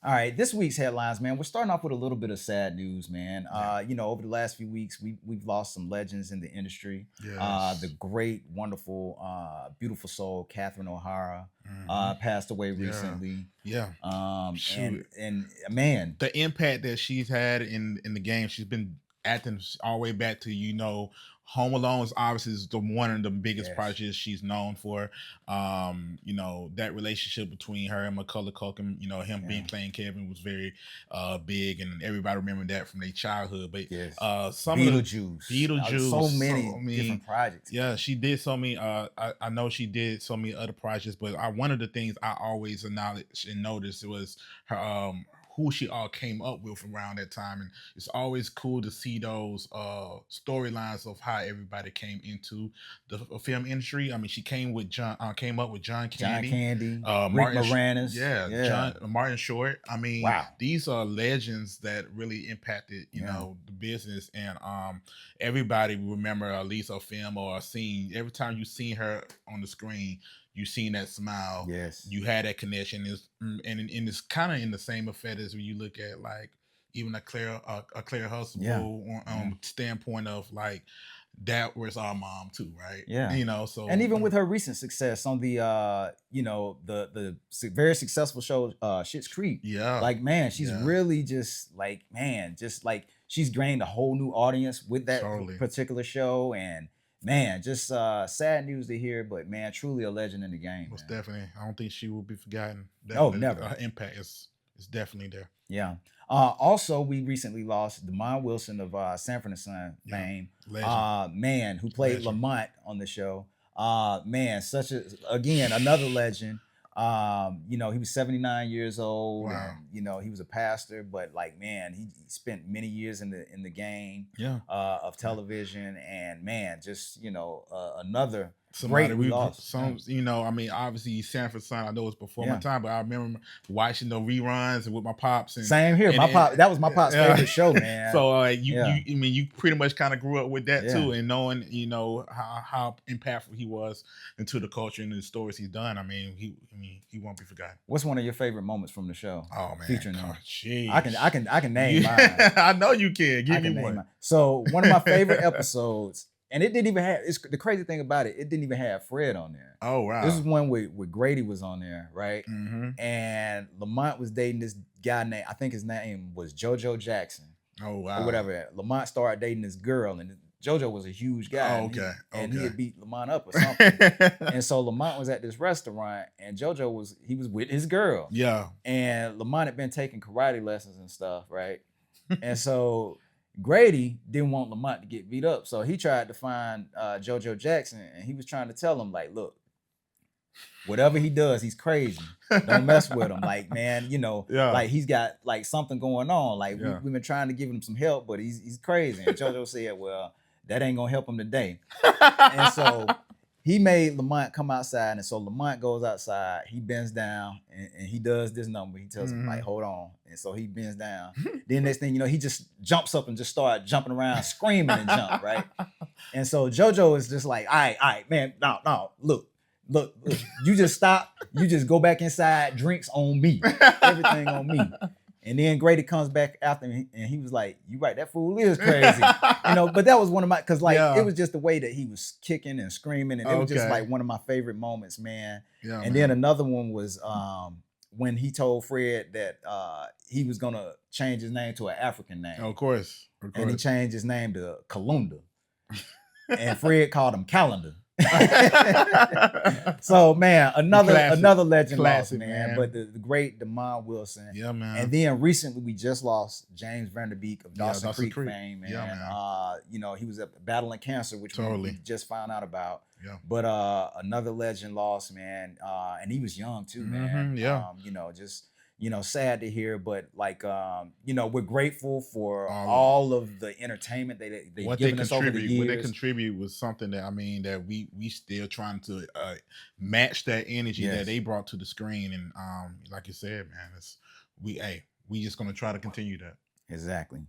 All right, this week's headlines, man. We're starting off with a little bit of sad news, man. Yeah. Over the last few weeks, we've lost some legends in the industry. The Yes. great, wonderful, beautiful soul, Catherine O'Hara, Hmm. passed away Yeah. recently. Yeah. And Shoot. man, The impact that she's had in the game, she's been acting all the way back to Home Alone is obviously is the one of the biggest yes, projects she's known for. That relationship between her and Macaulay Culkin, him being yeah, playing Kevin was very big, and everybody remembered that from their childhood. But yes. some of the Beetlejuice, Beetlejuice, so so many I mean, different projects, yeah, man. she did so many. I know she did so many other projects, but one of the things I always acknowledged and noticed was her who she all came up with around that time, and it's always cool to see those storylines of how everybody came into the film industry. I mean, she came up with John John Candy, Candy, Rick Martin, Moranis, yeah, yeah, John Martin Short. I mean, wow, these are legends that really impacted yeah, the business, and everybody remember at least a film or a scene. Every time you seen her on the screen, you seen that smile, yes, you had that connection. And it's kind of in the same effect as when you look at like even a Claire yeah, Huxtable yeah. standpoint of like that was our mom too, right? Yeah. And So even with her recent success on the very successful show Schitt's Creek, yeah, like man, she's yeah, really just like man, just like she's gained a whole new audience with that totally, particular show and man, just sad news to hear, but man, truly a legend in the game, most man. definitely. I don't think she will be forgotten. Oh, Definitely, never. her impact is definitely there. Yeah. Also, we recently lost Demond Wilson of Sanford and Son Yeah, fame. legend, Man, who played legend. Lamont on the show. Man, such a again another legend. He was 79 years old, Wow. and he was a pastor. But like, man, he spent many years in the game Yeah. of television, and man, just another Somebody great we we lost. Yeah, some I mean, obviously Sanford Son, I know it's before my yeah. time, but I remember watching the reruns with my pops Same here. and, My and pop. That was my pop's favorite show, man. so Yeah, I mean you pretty much kind of grew up with that yeah. too, and knowing how impactful he was into the culture and the stories he's done. He won't be forgotten. What's one of your favorite moments from the show Oh man, featuring God, him? I can jeez. I can I can name mine. Yeah, I know you can. I Give me can name one. mine. So one of my favorite episodes, and it didn't even have. It's the crazy thing about it. It didn't even have Fred on there. Oh This wow. is one where Grady was on there, right? Hmm. And Lamont was dating this guy named I think his name was Jojo Jackson Oh or wow. whatever. Lamont started dating this girl, and Jojo was a huge guy, Oh, and okay. he Okay. had beat Lamont up or something. And so Lamont was at this restaurant, and Jojo was with his girl, Yeah. and Lamont had been taking karate lessons and stuff, right? And so Grady didn't want Lamont to get beat up, so he tried to find Jojo Jackson, and he was trying to tell him like, look, whatever he does, he's crazy. Don't mess with him. Like, man, Yeah. like he's got like something going on. Like Yeah. we've been trying to give him some help, but he's crazy. And Jojo said, well, that ain't gonna help him today. And so he made Lamont come outside. And so Lamont goes outside, he bends down and he does this number. He tells him, like, Mhm. hold on. And so he bends down. Then next thing you know, he just jumps up and just started jumping around, screaming and jump, right? And so JoJo is just like, all right, man, no, look, you just stop, you just go back inside, drinks on me, everything on me. And then Grady comes back after me and he was like, you right, that fool is crazy. But that was one of my, cause like it Yeah. was just the way that he was kicking and screaming, and it was just Okay. like one of my favorite moments, man. Yeah, And then man. another one was when he told Fred that he was gonna change his name to an African name. Of course. Of And he course. changed his name to Kalunda. And Fred called him Calendar. So man, Classic. another legend lost, Classic, man. man. But the great Demond Wilson. Yeah, man. And then recently we just lost James Van Der Beek of Dawson Dawson Creek Creek. fame, man. Yeah, man. He was battling cancer, which Totally. we just found out about. Yeah. But another legend lost, man. And he was young too, man. Yeah. Sad to hear, but like we're grateful for All of it. all of the entertainment they've What they given us over the contribute, what they years. contribute was something that we still trying to match that energy that Yes. they brought to the screen, and like you said, man, we just gonna try to continue that. Exactly.